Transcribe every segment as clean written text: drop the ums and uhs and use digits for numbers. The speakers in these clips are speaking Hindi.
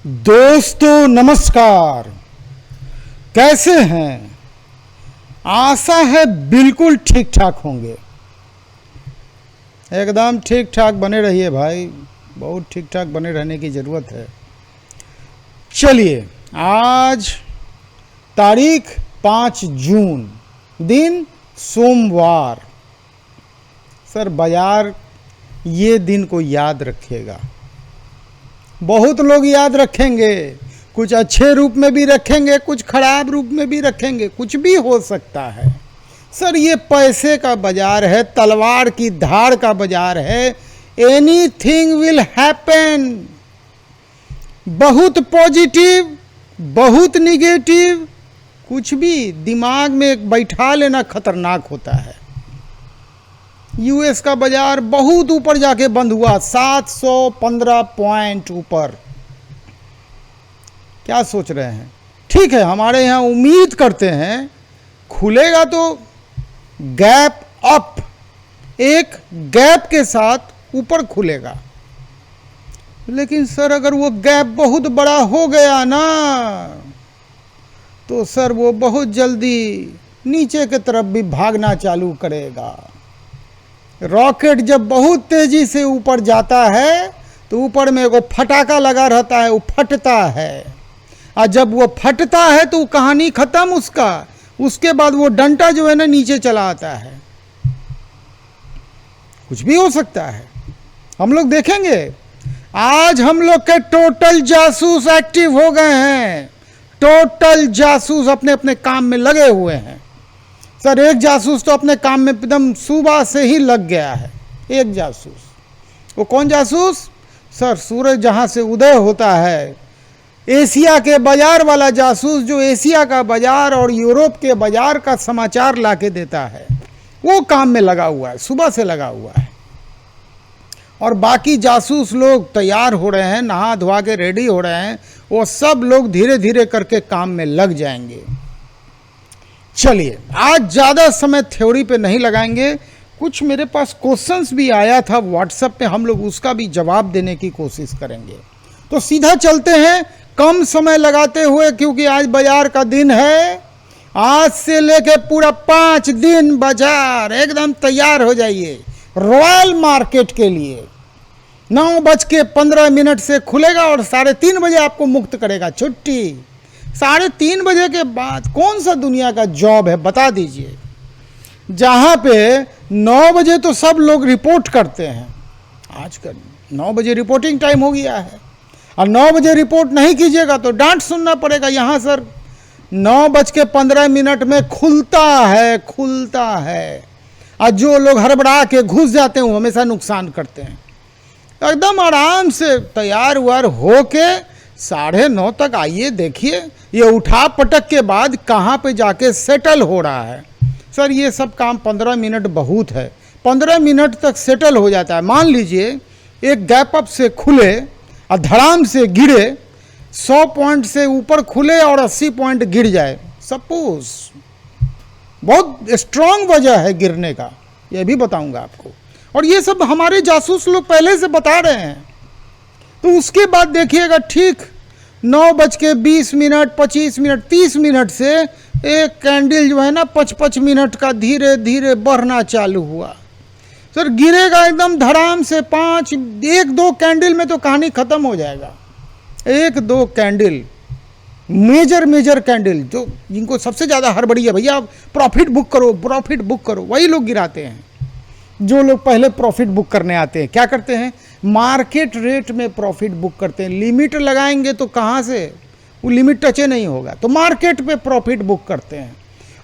दोस्तों नमस्कार। कैसे हैं? आशा है बिल्कुल ठीक ठाक होंगे। एकदम ठीक ठाक बने रहिए भाई, बहुत ठीक ठाक बने रहने की ज़रूरत है। चलिए, आज तारीख 5 जून, दिन सोमवार। सर बाजार ये दिन को याद रखिएगा। बहुत लोग याद रखेंगे, कुछ अच्छे रूप में भी रखेंगे, कुछ खराब रूप में भी रखेंगे, कुछ भी हो सकता है। सर ये पैसे का बाजार है, तलवार की धार का बाजार है। Anything will happen. बहुत पॉजिटिव, बहुत निगेटिव, कुछ भी दिमाग में बैठा लेना खतरनाक होता है। यूएस का बाजार बहुत ऊपर जाके बंद हुआ, 715 पॉइंट ऊपर। क्या सोच रहे हैं? ठीक है, हमारे यहाँ उम्मीद करते हैं खुलेगा तो गैप अप, एक गैप के साथ ऊपर खुलेगा। लेकिन सर अगर वो गैप बहुत बड़ा हो गया ना, तो सर वो बहुत जल्दी नीचे की तरफ भी भागना चालू करेगा। रॉकेट जब बहुत तेजी से ऊपर जाता है तो ऊपर में एगो फटाका लगा रहता है, वो फटता है। और जब वो फटता है तो कहानी खत्म उसका। उसके बाद वो डंटा जो है ना नीचे चला आता है। कुछ भी हो सकता है, हम लोग देखेंगे। आज हम लोग के टोटल जासूस एक्टिव हो गए हैं। टोटल जासूस अपने अपने काम में लगे हुए हैं। सर एक जासूस तो अपने काम में एकदम सुबह से ही लग गया है। एक जासूस, वो कौन जासूस? सर सूरज जहाँ से उदय होता है, एशिया के बाजार वाला जासूस जो एशिया का बाजार और यूरोप के बाजार का समाचार लाके देता है, वो काम में लगा हुआ है, सुबह से लगा हुआ है। और बाकी जासूस लोग तैयार हो रहे हैं, नहा धोवा के रेडी हो रहे हैं। वो सब लोग धीरे धीरे करके काम में लग जाएंगे। चलिए, आज ज़्यादा समय थ्योरी पे नहीं लगाएंगे। कुछ मेरे पास क्वेश्चंस भी आया था व्हाट्सएप पे, हम लोग उसका भी जवाब देने की कोशिश करेंगे। तो सीधा चलते हैं, कम समय लगाते हुए, क्योंकि आज बाजार का दिन है। आज से लेके पूरा 5 दिन बाजार एकदम तैयार हो जाइए रॉयल मार्केट के लिए। 9:15 से खुलेगा और 3:30 बजे आपको मुक्त करेगा छुट्टी। 3:30 बजे के बाद कौन सा दुनिया का जॉब है बता दीजिए, जहाँ पे 9 बजे तो सब लोग रिपोर्ट करते हैं। आजकल 9 बजे रिपोर्टिंग टाइम हो गया है, और 9 बजे रिपोर्ट नहीं कीजिएगा तो डांट सुनना पड़ेगा। यहाँ सर 9:15 में खुलता है। और जो लोग हड़बड़ा के घुस जाते हैं वो हमेशा नुकसान करते हैं। एकदम आराम से तैयार व्यार हो के 9:30 तक आइए, देखिए ये उठा पटक के बाद कहाँ पे जाके सेटल हो रहा है। सर ये सब काम 15 मिनट बहुत है, 15 मिनट तक सेटल हो जाता है। मान लीजिए एक गैप अप से खुले और धड़ाम से गिरे, 100 पॉइंट से ऊपर खुले और 80 पॉइंट गिर जाए, सपोज। बहुत स्ट्रांग वजह है गिरने का, ये भी बताऊंगा आपको। और ये सब हमारे जासूस लोग पहले से बता रहे हैं। तो उसके बाद देखिएगा, ठीक 9:20 मिनट, 25 मिनट, 30 मिनट से एक कैंडल जो है ना 5-5 मिनट का धीरे धीरे बढ़ना चालू हुआ। सर गिरेगा एकदम धड़ाम से 1-2 कैंडल में तो कहानी खत्म हो जाएगा। 1-2 कैंडल, मेजर कैंडल, जो जिनको सबसे ज़्यादा हड़बड़ी है, भैया प्रॉफिट बुक करो, वही लोग गिराते हैं। जो लोग पहले प्रॉफिट बुक करने आते हैं क्या करते हैं? मार्केट रेट में प्रॉफिट बुक करते हैं। लिमिट लगाएंगे तो कहाँ से, वो लिमिट टचे नहीं होगा, तो मार्केट पे प्रॉफिट बुक करते हैं।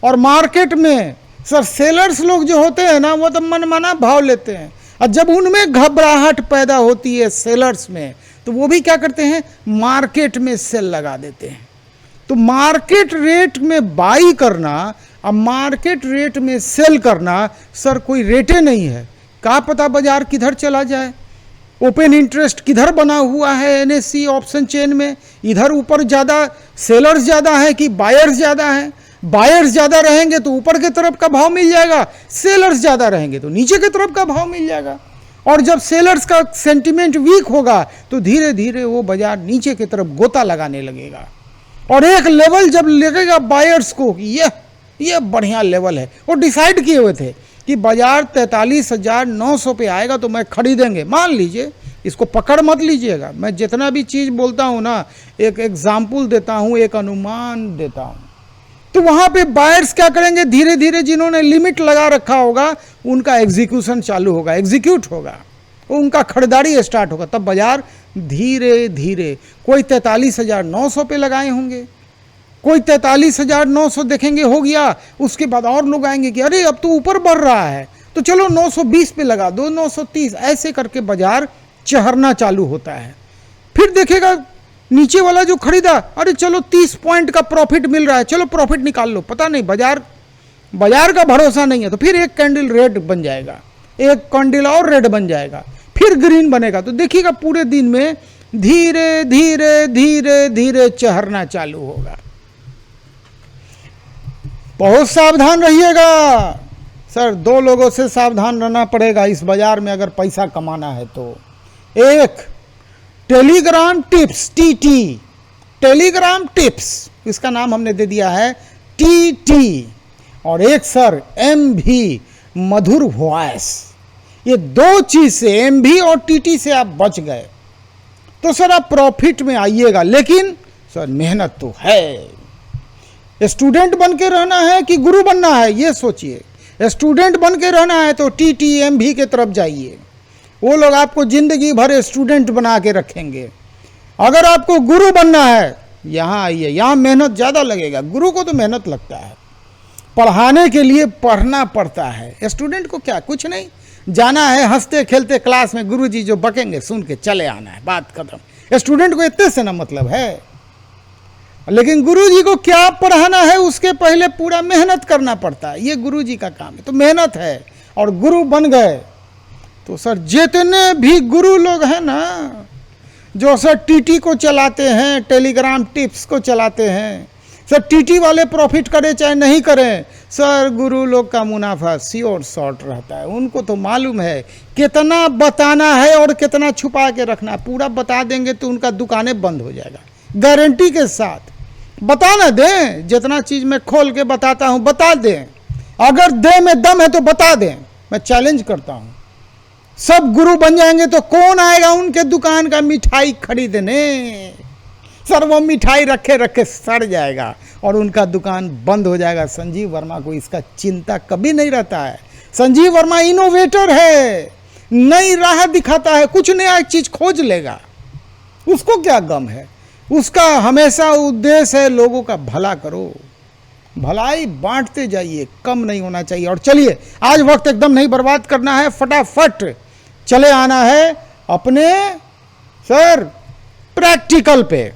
और मार्केट में सर सेलर्स लोग जो होते हैं ना, वो तो मनमाना भाव लेते हैं। और जब उनमें घबराहट पैदा होती है सेलर्स में, तो वो भी क्या करते हैं? मार्केट में सेल लगा देते हैं। तो मार्केट रेट में बाई करना और मार्केट रेट में सेल करना, सर कोई रेटे नहीं है। क्या पता बाजार किधर चला जाए। ओपन इंटरेस्ट किधर बना हुआ है एनएससी ऑप्शन चेन में, इधर ऊपर ज़्यादा सेलर्स ज़्यादा है कि बायर्स ज़्यादा है? बायर्स ज़्यादा रहेंगे तो ऊपर के तरफ का भाव मिल जाएगा, सेलर्स ज़्यादा रहेंगे तो नीचे के तरफ का भाव मिल जाएगा। और जब सेलर्स का सेंटिमेंट वीक होगा तो धीरे धीरे वो बाजार नीचे की तरफ गोता लगाने लगेगा, और एक लेवल जब लगेगा बायर्स को कि ये बढ़िया लेवल है, वो डिसाइड किए हुए थे कि बाजार 43,900 पे आएगा तो मैं खरीदेंगे। मान लीजिए, इसको पकड़ मत लीजिएगा, मैं जितना भी चीज़ बोलता हूँ ना, एक एग्जाम्पल देता हूँ, एक अनुमान देता हूँ। तो वहाँ पे बायर्स क्या करेंगे, धीरे धीरे जिन्होंने लिमिट लगा रखा होगा उनका एग्जीक्यूशन चालू होगा, एग्जीक्यूट होगा, उनका खरीदारी स्टार्ट होगा। तब बाजार धीरे धीरे, कोई 43,900 पे लगाए होंगे, कोई 43,900 देखेंगे हो गया, उसके बाद और लोग आएंगे कि अरे अब तो ऊपर बढ़ रहा है तो चलो 920 पे लगा दो, 930, ऐसे करके बाजार चढ़ना चालू होता है। फिर देखेगा नीचे वाला जो खरीदा, अरे चलो 30 पॉइंट का प्रॉफिट मिल रहा है, चलो प्रॉफिट निकाल लो, पता नहीं बाजार का भरोसा नहीं है, तो फिर एक कैंडल रेड बन जाएगा, एक कैंडल और रेड बन जाएगा, फिर ग्रीन बनेगा। तो देखिएगा पूरे दिन में धीरे धीरे धीरे धीरे चढ़ना चालू होगा। बहुत सावधान रहिएगा सर, 2 लोगों से सावधान रहना पड़ेगा इस बाजार में अगर पैसा कमाना है तो। एक Telegram tips, TT, Telegram tips, इसका नाम हमने दे दिया है टीटी, और एक सर एमवी, मधुर वॉइस। ये 2 चीज से, एमवी और टीटी से आप बच गए तो सर आप प्रॉफिट में आइएगा। लेकिन सर मेहनत तो है, स्टूडेंट बन के रहना है कि गुरु बनना है, ये सोचिए। स्टूडेंट बन के रहना है तो टीटी एमवी के तरफ जाइए, वो लोग आपको जिंदगी भर स्टूडेंट बना के रखेंगे। अगर आपको गुरु बनना है, यहाँ आइए, यहाँ मेहनत ज़्यादा लगेगा। गुरु को तो मेहनत लगता है, पढ़ाने के लिए पढ़ना पड़ता है। स्टूडेंट को क्या, कुछ नहीं, जाना है हंसते खेलते क्लास में, गुरुजी जो बकेंगे सुन के चले आना है, बात खत्म। स्टूडेंट को इतने से ना मतलब है, लेकिन गुरुजी को क्या पढ़ाना है उसके पहले पूरा मेहनत करना पड़ता है, ये गुरुजी का काम है। तो मेहनत है, और गुरु बन गए तो सर जितने भी गुरु लोग हैं ना, जो सर टीटी को चलाते हैं, टेलीग्राम टिप्स को चलाते हैं, सर टीटी वाले प्रॉफिट करें चाहे नहीं करें, सर गुरु लोग का मुनाफा श्योर शॉर्ट रहता है। उनको तो मालूम है कितना बताना है और कितना छुपा के रखना। पूरा बता देंगे तो उनका दुकानें बंद हो जाएगा, गारंटी के साथ। बता ना दें, जितना चीज़ मैं खोल के बताता हूँ बता दें, अगर दे में दम है तो बता दें। मैं चैलेंज करता हूँ, सब गुरु बन जाएंगे तो कौन आएगा उनके दुकान का मिठाई खरीदने? सर वो मिठाई रखे रखे सड़ जाएगा और उनका दुकान बंद हो जाएगा। संजीव वर्मा को इसका चिंता कभी नहीं रहता है। संजीव वर्मा इनोवेटर है, नई राह दिखाता है, कुछ नया चीज खोज लेगा, उसको क्या गम है। उसका हमेशा उद्देश्य है लोगों का भला करो, भलाई बांटते जाइए, कम नहीं होना चाहिए। और चलिए आज वक्त एकदम नहीं बर्बाद करना है, फटाफट चले आना है अपने सर प्रैक्टिकल पे।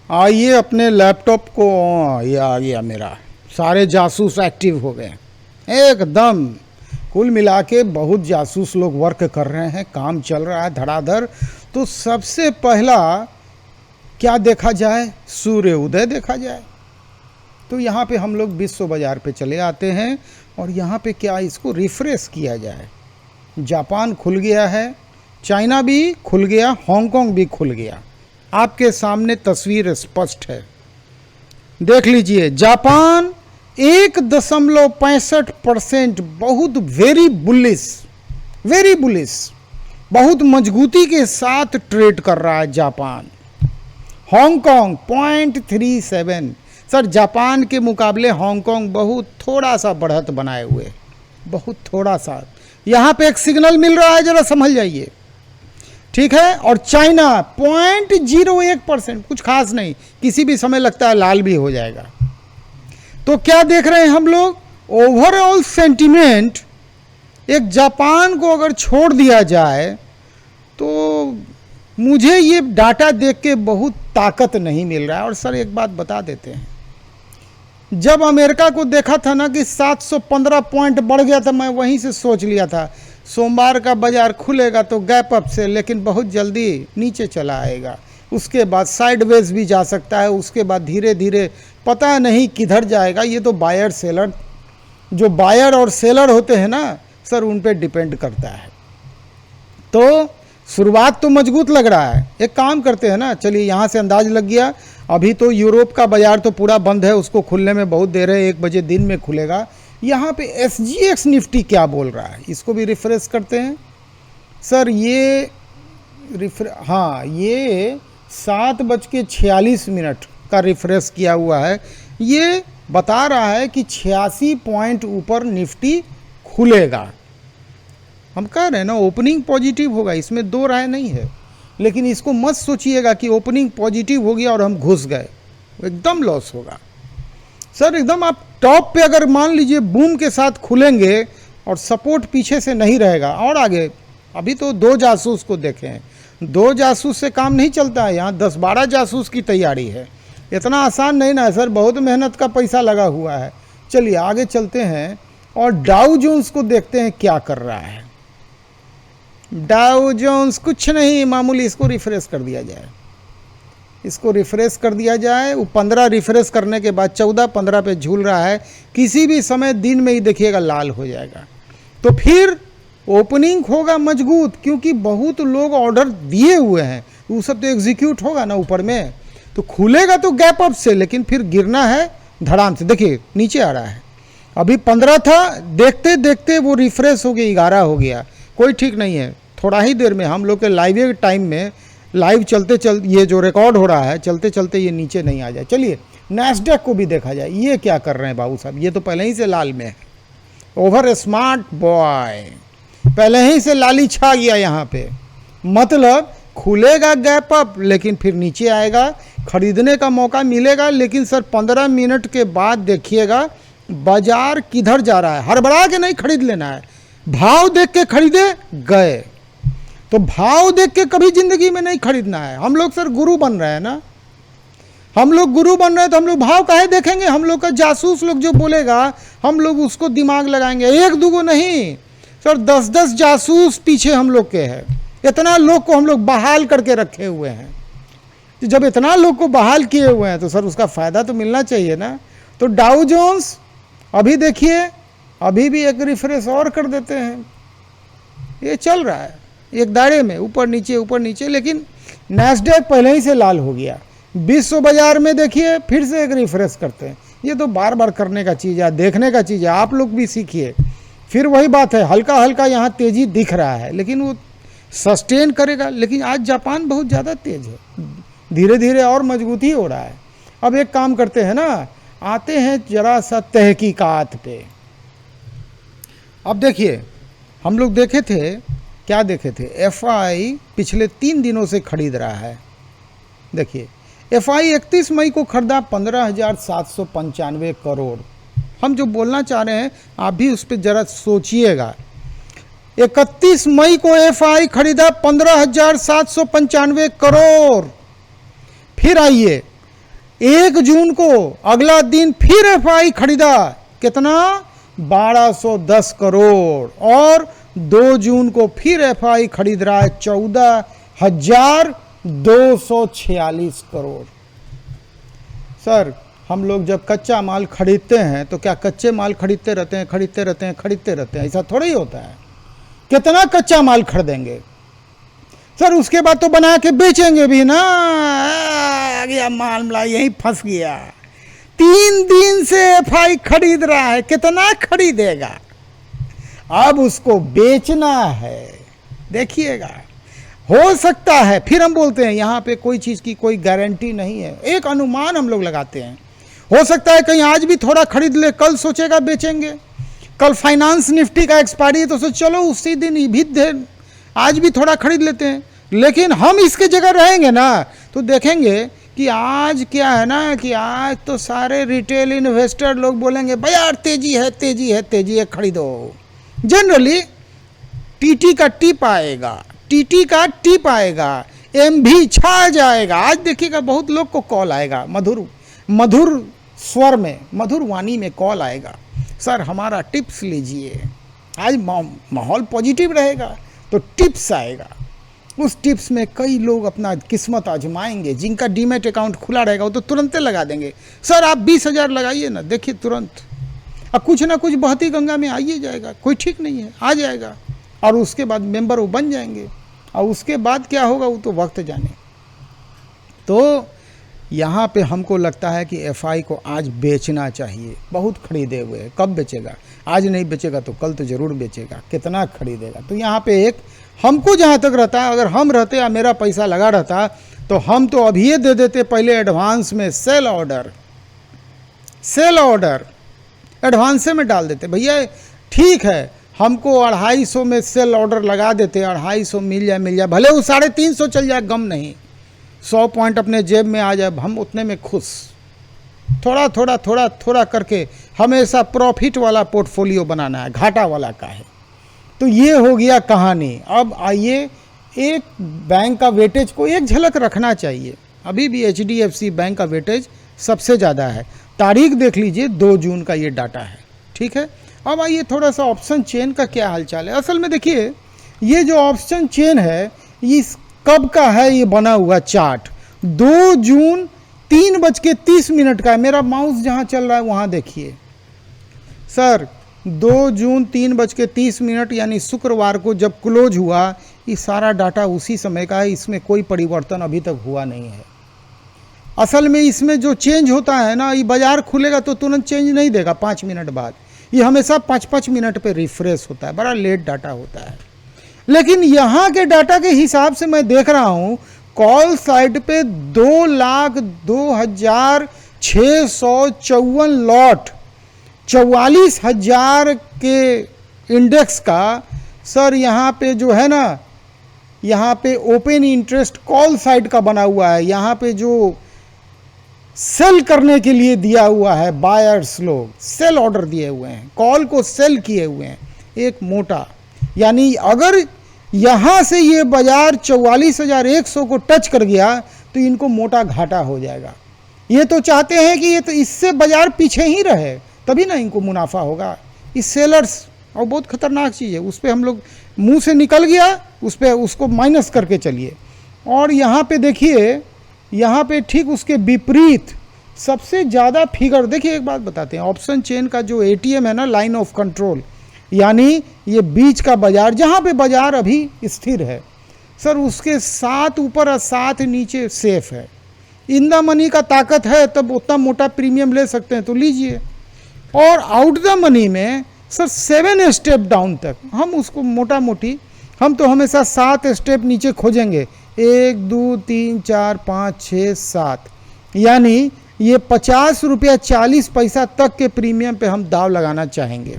आइए अपने लैपटॉप को, ये आ गया मेरा, सारे जासूस एक्टिव हो गए एकदम। कुल मिला के बहुत जासूस लोग वर्क कर रहे हैं, काम चल रहा है धड़ाधड़। तो सबसे पहला क्या देखा जाए, सूर्य उदय देखा जाए। तो यहाँ पे हम लोग विश्व बाजार पे चले आते हैं और यहाँ पे क्या इसको रिफ्रेश किया जाए। जापान खुल गया है, चाइना भी खुल गया, हांगकांग भी खुल गया। आपके सामने तस्वीर स्पष्ट है, देख लीजिए। जापान 1.65%, बहुत वेरी बुलिश, बहुत मजबूती के साथ ट्रेड कर रहा है जापान। हांगकांग 0.37, सर जापान के मुकाबले हांगकांग बहुत थोड़ा सा बढ़त बनाए हुए, बहुत थोड़ा सा। यहाँ पे एक सिग्नल मिल रहा है, जरा समझ जाइए, ठीक है। और चाइना 0.01%, कुछ खास नहीं, किसी भी समय लगता है लाल भी हो जाएगा। तो क्या देख रहे हैं हम लोग, ओवरऑल सेंटीमेंट एक जापान को अगर छोड़ दिया जाए तो मुझे ये डाटा देख के बहुत ताकत नहीं मिल रहा है। और सर एक बात बता देते हैं, जब अमेरिका को देखा था ना कि 715 पॉइंट बढ़ गया था, मैं वहीं से सोच लिया था सोमवार का बाजार खुलेगा तो गैप अप से, लेकिन बहुत जल्दी नीचे चला आएगा, उसके बाद साइडवेज भी जा सकता है, उसके बाद धीरे धीरे पता नहीं किधर जाएगा। ये तो बायर सेलर, जो बायर और सेलर होते हैं ना सर, उन पे डिपेंड करता है। तो शुरुआत तो मजबूत लग रहा है। एक काम करते हैं ना, चलिए यहाँ से अंदाज लग गया। अभी तो यूरोप का बाजार तो पूरा बंद है, उसको खुलने में बहुत देर है, 1 बजे दिन में खुलेगा। यहाँ पे SGX निफ्टी क्या बोल रहा है, इसको भी रिफ्रेश करते हैं। सर ये हाँ, ये 7:46 का रिफ्रेश किया हुआ है। ये बता रहा है कि 86 पॉइंट ऊपर निफ्टी खुलेगा। हम कह रहे हैं ना, ओपनिंग पॉजिटिव होगा, इसमें दो राय नहीं है। लेकिन इसको मत सोचिएगा कि ओपनिंग पॉजिटिव हो गया और हम घुस गए, एकदम लॉस होगा सर। एकदम आप टॉप पे अगर मान लीजिए बूम के साथ खुलेंगे और सपोर्ट पीछे से नहीं रहेगा। और आगे अभी तो 2 जासूस को देखें, 2 जासूस से काम नहीं चलता है, यहाँ 10-12 जासूस की तैयारी है। इतना आसान नहीं ना है सर, बहुत मेहनत का पैसा लगा हुआ है। चलिए आगे चलते हैं और डाउ जोन्स को देखते हैं क्या कर रहा है। डाउ जोन्स कुछ नहीं, मामूली, इसको रिफ्रेश कर दिया जाए, इसको रिफ्रेश कर दिया जाए। वो 15 रिफ्रेश करने के बाद 14-15 पे झूल रहा है। किसी भी समय दिन में ही देखिएगा लाल हो जाएगा। तो फिर ओपनिंग होगा मजबूत, क्योंकि बहुत लोग ऑर्डर दिए हुए हैं, वो सब तो एग्जीक्यूट होगा ना ऊपर में। तो खुलेगा तो गैप अप से, लेकिन फिर गिरना है धड़ाम से। देखिए नीचे आ रहा है, अभी 15 था, देखते देखते वो रिफ्रेश हो गया 11 हो गया। कोई ठीक नहीं है, थोड़ा ही देर में हम लोग के लाइव टाइम में, लाइव चलते चलते ये जो रिकॉर्ड हो रहा है, चलते चलते ये नीचे नहीं आ जाए। चलिए नैस्डैक को भी देखा जाए, ये क्या कर रहे हैं बाबू साहब, ये तो पहले ही से लाल में है। ओवर स्मार्ट बॉय, पहले ही से लाली छा गया यहाँ पे। मतलब खुलेगा गैप अप, लेकिन फिर नीचे आएगा, खरीदने का मौका मिलेगा। लेकिन सर 15 मिनट के बाद देखिएगा बाजार किधर जा रहा है। हड़बड़ा के नहीं खरीद लेना है, भाव देख के खरीदे गए। तो भाव देख के कभी जिंदगी में नहीं खरीदना है। हम लोग सर गुरु बन रहे हैं ना, हम लोग गुरु बन रहे हैं, तो हम लोग भाव काहे देखेंगे। हम लोग का जासूस लोग जो बोलेगा हम लोग उसको दिमाग लगाएंगे। 1-2 नहीं सर, 10-10 जासूस पीछे हम लोग के हैं। इतना लोग को हम लोग बहाल करके रखे हुए हैं। तो जब इतना लोग को बहाल किए हुए हैं तो सर उसका फ़ायदा तो मिलना चाहिए ना। तो डाउ जोन्स अभी देखिए, अभी भी एक रिफ्रेश और कर देते हैं। ये चल रहा है एक दायरे में, ऊपर नीचे। लेकिन नैस्डैक पहले ही से लाल हो गया। विश्व बाजार में देखिए फिर से एक रिफ्रेश करते हैं। ये तो बार बार करने का चीज़ है, देखने का चीज़ है। आप लोग भी सीखिए। फिर वही बात है, हल्का हल्का यहाँ तेज़ी दिख रहा है, लेकिन वो सस्टेन करेगा। लेकिन आज जापान बहुत ज़्यादा तेज़ है, धीरे धीरे और मजबूती हो रहा है। अब एक काम करते हैं ना, आते हैं जरा सा तहकीकात पे। अब देखिए हम लोग देखे थे, क्या देखे थे, FI पिछले 3 दिनों से खरीद रहा है। देखिए FI 31 मई को खरीदा 15,795 करोड़। हम जो बोलना चाह रहे हैं आप भी उस पर ज़रा सोचिएगा। 31 मई को FI खरीदा 15,795 करोड़। फिर आइए 1 जून को अगला दिन फिर FI खरीदा, कितना, 1210 करोड़। और 2 जून को फिर FI खरीद रहा है 14,246 करोड़। सर हम लोग जब कच्चा माल खरीदते हैं तो क्या कच्चे माल खरीदते रहते हैं, ऐसा थोड़ा ही होता है। कितना कच्चा माल खरीदेंगे सर, उसके बाद तो बना के बेचेंगे भी ना। आ गया मामला, यहीं फंस गया। 3 दिन से FI खरीद रहा है, कितना खरीदेगा, अब उसको बेचना है। देखिएगा हो सकता है, फिर हम बोलते हैं यहाँ पे कोई चीज़ की कोई गारंटी नहीं है, एक अनुमान हम लोग लगाते हैं। हो सकता है कहीं आज भी थोड़ा खरीद ले, कल सोचेगा बेचेंगे। कल फाइनेंस निफ्टी का एक्सपायरी है तो सोच चलो उसी दिन ही भी आज भी थोड़ा खरीद लेते हैं। लेकिन हम इसके जगह रहेंगे ना तो देखेंगे कि आज क्या है ना, कि आज तो सारे रिटेल इन्वेस्टर लोग बोलेंगे भाई यार तेजी है, खरीदो। जनरली टीटी का टिप आएगा, MV छा जाएगा। आज देखिएगा बहुत लोग को कॉल आएगा, मधुर स्वर में, मधुर वाणी में कॉल आएगा, सर हमारा टिप्स लीजिए। आज माहौल पॉजिटिव रहेगा तो टिप्स आएगा। उस टिप्स में कई लोग अपना किस्मत आजमाएंगे। जिनका डीमैट अकाउंट खुला रहेगा वो तो तुरंत लगा देंगे, सर आप 20,000 लगाइए ना, देखिए तुरंत अब कुछ ना कुछ बहती गंगा में आइए जाएगा, कोई ठीक नहीं है, आ जाएगा। और उसके बाद मेंबर वो बन जाएंगे। और उसके बाद क्या होगा वो तो वक्त जाने। तो यहाँ पे हमको लगता है कि एफआई को आज बेचना चाहिए। बहुत खरीदे हुए हैं, कब बेचेगा? आज नहीं बेचेगा तो कल तो ज़रूर बेचेगा। कितना खरीदेगा? तो यहाँ पे एक हमको जहाँ तक रहता है, अगर हम रहते या मेरा पैसा लगा रहता तो हम तो अभी ये दे देते पहले एडवांस में सेल ऑर्डर एडवांस में डाल देते। भैया ठीक है, हमको 250 में सेल ऑर्डर लगा देते, 250 मिल जाए, भले वो 350 चल जाए, गम नहीं, 100 पॉइंट अपने जेब में आ जाए, हम उतने में खुश। थोड़ा करके हमेशा प्रॉफिट वाला पोर्टफोलियो बनाना है, घाटा वाला का है। तो ये हो गया कहानी। अब आइए, एक बैंक का वेटेज को एक झलक रखना चाहिए। अभी भी HDFC बैंक का वेटेज सबसे ज़्यादा है। तारीख देख लीजिए, 2 जून का ये डाटा है, ठीक है। अब आइए थोड़ा सा ऑप्शन चेन का क्या हालचाल है। असल में देखिए, ये जो ऑप्शन चेन है, इस कब का है ये बना हुआ चार्ट? 2 जून 3:30 का है। मेरा माउस जहाँ चल रहा है वहाँ देखिए सर, 2 जून 3:30 यानी शुक्रवार को जब क्लोज हुआ, ये सारा डाटा उसी समय का है। इसमें कोई परिवर्तन अभी तक हुआ नहीं है। असल में इसमें जो चेंज होता है ना, ये बाजार खुलेगा तो तुरंत चेंज नहीं देगा, 5 मिनट बाद। ये हमेशा 5-5 मिनट पे रिफ्रेश होता है, बड़ा लेट डाटा होता है। लेकिन यहाँ के डाटा के हिसाब से मैं देख रहा हूँ, कॉल साइड पे 2,02,654 लॉट, 44,000 के इंडेक्स का सर यहाँ पे जो है ना, यहाँ पे ओपन इंटरेस्ट कॉल साइड का बना हुआ है। यहाँ पे जो सेल करने के लिए दिया हुआ है, बायर्स लोग सेल ऑर्डर दिए हुए हैं, कॉल को सेल किए हुए हैं एक मोटा। यानी अगर यहाँ से ये बाजार 44,100 को टच कर गया तो इनको मोटा घाटा हो जाएगा। ये तो चाहते हैं कि ये तो इससे बाजार पीछे ही रहे, तभी ना इनको मुनाफा होगा। इस सेलर्स और बहुत खतरनाक चीज़ है, उस पर हम लोग मुंह से निकल गया, उस पर उसको माइनस करके चलिए। और यहाँ पे देखिए, यहाँ पे ठीक उसके विपरीत सबसे ज़्यादा फिगर देखिए। एक बात बताते हैं, ऑप्शन चेन का जो ATM है ना, लाइन ऑफ कंट्रोल, यानी ये बीच का बाजार जहाँ पे बाजार अभी स्थिर है सर, उसके 7 ऊपर और 7 नीचे सेफ है। इन द मनी का ताकत है तब उतना मोटा प्रीमियम ले सकते हैं तो लीजिए। और आउट द मनी में सर 7 स्टेप डाउन तक हम उसको मोटा मोटी, हम तो हमेशा 7 स्टेप नीचे खोजेंगे, 1 2 3 4 5 6 7, यानी ये 50 रुपया 40 पैसा तक के प्रीमियम पे हम दाव लगाना चाहेंगे।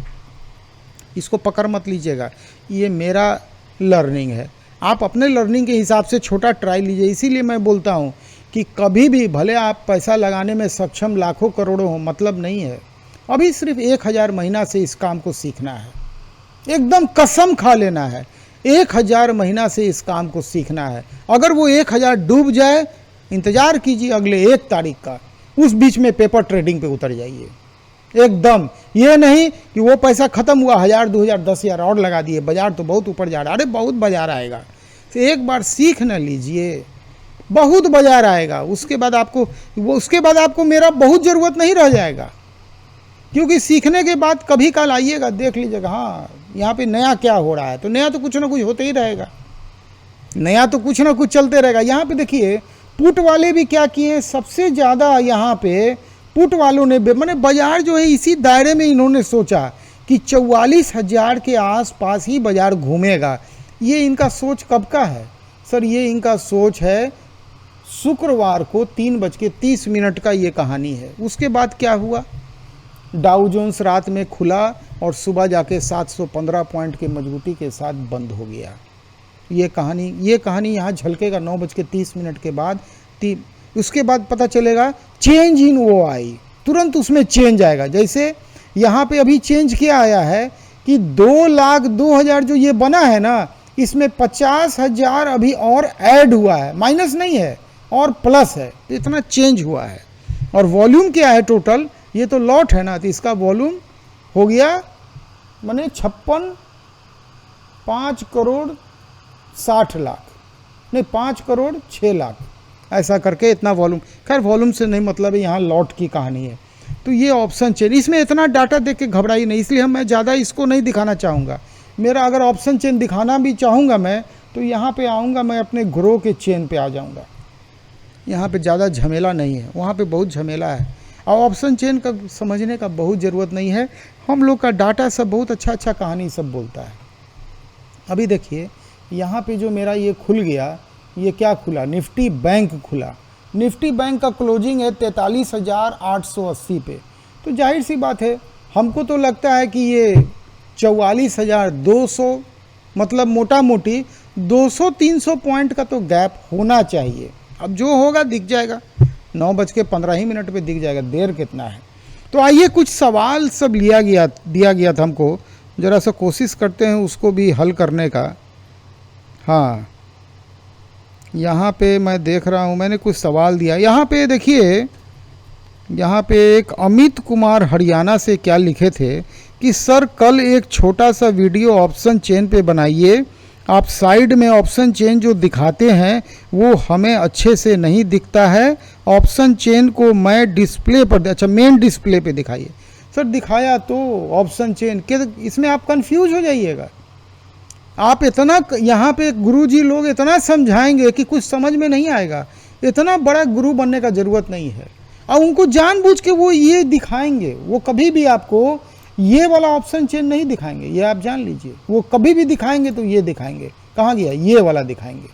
इसको पकड़ मत लीजिएगा, ये मेरा लर्निंग है, आप अपने लर्निंग के हिसाब से छोटा ट्राई लीजिए। इसीलिए मैं बोलता हूँ कि कभी भी भले आप पैसा लगाने में सक्षम लाखों करोड़ों हो, मतलब नहीं है। अभी सिर्फ 1000 महीना से इस काम को सीखना है, एकदम कसम खा लेना है, 1000 महीना से इस काम को सीखना है। अगर वो 1000 डूब जाए, इंतज़ार कीजिए अगले 1 तारीख का, उस बीच में पेपर ट्रेडिंग पे उतर जाइए एकदम। ये नहीं कि वो पैसा ख़त्म हुआ, 1000 2000 10,000 और लगा दिए, बाजार तो बहुत ऊपर जा रहा है। अरे बहुत बाजार आएगा, तो एक बार सीख न लीजिए, बहुत बाजार आएगा। उसके बाद आपको मेरा बहुत ज़रूरत नहीं रह जाएगा, क्योंकि सीखने के बाद कभी कल आइएगा, देख लीजिएगा हाँ यहाँ पे नया क्या हो रहा है। तो नया तो कुछ ना कुछ होते ही रहेगा, नया तो कुछ ना कुछ चलते रहेगा। यहाँ पे देखिए, पुट वाले भी क्या किए, सबसे ज़्यादा यहाँ पे पुट वालों ने, मैंने बाजार जो है इसी दायरे में इन्होंने सोचा कि 44,000 के आसपास ही बाजार घूमेगा। ये इनका सोच कब का है सर? ये इनका सोच है शुक्रवार को 3:30 का ये कहानी है। उसके बाद क्या हुआ, डाउ जोन्स रात में खुला और सुबह जाके 715 पॉइंट की मजबूती के साथ बंद हो गया। ये कहानी यहाँ झलकेगा 9:30 के बाद। उसके बाद पता चलेगा चेंज इन OI, तुरंत उसमें चेंज आएगा। जैसे यहाँ पे अभी चेंज क्या आया है कि 2,02,000 जो ये बना है ना, इसमें 50,000 अभी और ऐड हुआ है, माइनस नहीं है और प्लस है, तो इतना चेंज हुआ है। और वॉल्यूम क्या है टोटल, ये तो लॉट है ना, तो इसका वॉल्यूम हो गया माने 5 करोड़ 60 लाख, नहीं 5 करोड़ 6 लाख, ऐसा करके इतना वॉल्यूम। खैर वॉल्यूम से नहीं मतलब है, यहाँ लॉट की कहानी है। तो ये ऑप्शन चेन, इसमें इतना डाटा देख के घबराई नहीं, इसलिए मैं ज़्यादा इसको नहीं दिखाना चाहूँगा। मेरा अगर ऑप्शन चेन दिखाना भी चाहूँगा मैं, तो यहाँ पे आऊँगा, मैं अपने ग्रो के चेन पे आ जाऊँगा। यहाँ पे ज़्यादा झमेला नहीं है, वहाँ पे बहुत झमेला है। और ऑप्शन चेन का समझने का बहुत ज़रूरत नहीं है। हम लोग का डाटा सब बहुत अच्छा अच्छा कहानी सब बोलता है। अभी देखिए यहाँ पे जो मेरा ये खुल गया, ये क्या खुला, निफ्टी बैंक खुला। निफ्टी बैंक का क्लोजिंग है 43,880 पे। तो जाहिर सी बात है, हमको तो लगता है कि ये 44,200, मतलब मोटा मोटी 200-300 पॉइंट का तो गैप होना चाहिए। अब जो होगा दिख जाएगा, 9:15 पे दिख जाएगा, देर कितना है। तो आइए कुछ सवाल सब दिया गया था हमको, ज़रा सा कोशिश करते हैं उसको भी हल करने का। हाँ, यहाँ पे मैं देख रहा हूँ, मैंने कुछ सवाल दिया। यहाँ पे देखिए, यहाँ पे एक अमित कुमार हरियाणा से क्या लिखे थे कि सर कल एक छोटा सा वीडियो ऑप्शन चेन पे बनाइए। आप साइड में ऑप्शन चेन जो दिखाते हैं वो हमें अच्छे से नहीं दिखता है। ऑप्शन चेन को मैं डिस्प्ले पर, अच्छा मेन डिस्प्ले पे दिखाइए। सर दिखाया तो ऑप्शन चेन के, इसमें आप कंफ्यूज हो जाइएगा। आप इतना यहाँ पे गुरुजी लोग इतना समझाएंगे कि कुछ समझ में नहीं आएगा। इतना बड़ा गुरु बनने का ज़रूरत नहीं है। और उनको जानबूझ के वो ये दिखाएंगे, वो कभी भी आपको ये वाला ऑप्शन चेन नहीं दिखाएंगे, ये आप जान लीजिए। वो कभी भी दिखाएंगे तो ये दिखाएंगे, कहाँ गया, ये वाला दिखाएंगे,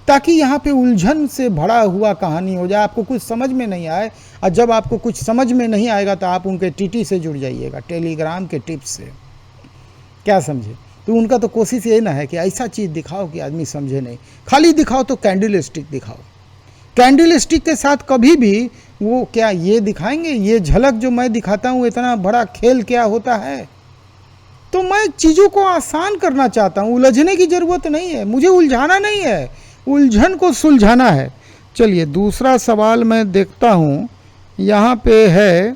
ताकि यहाँ पे उलझन से भरा हुआ कहानी हो जाए, आपको कुछ समझ में नहीं आए। और जब आपको कुछ समझ में नहीं आएगा तो आप उनके टीटी से जुड़ जाइएगा, टेलीग्राम के टिप्स से। क्या समझे? तो उनका तो कोशिश ये ना है कि ऐसा चीज़ दिखाओ कि आदमी समझे नहीं। खाली दिखाओ तो कैंडल स्टिक दिखाओ। कैंडल स्टिक के साथ कभी भी वो क्या ये दिखाएंगे, ये झलक जो मैं दिखाता हूँ, इतना बड़ा खेल क्या होता है। तो मैं चीज़ों को आसान करना चाहता हूँ, उलझने की ज़रूरत नहीं है, मुझे उलझाना नहीं है, उलझन को सुलझाना है। चलिए दूसरा सवाल मैं देखता हूँ। यहाँ पे है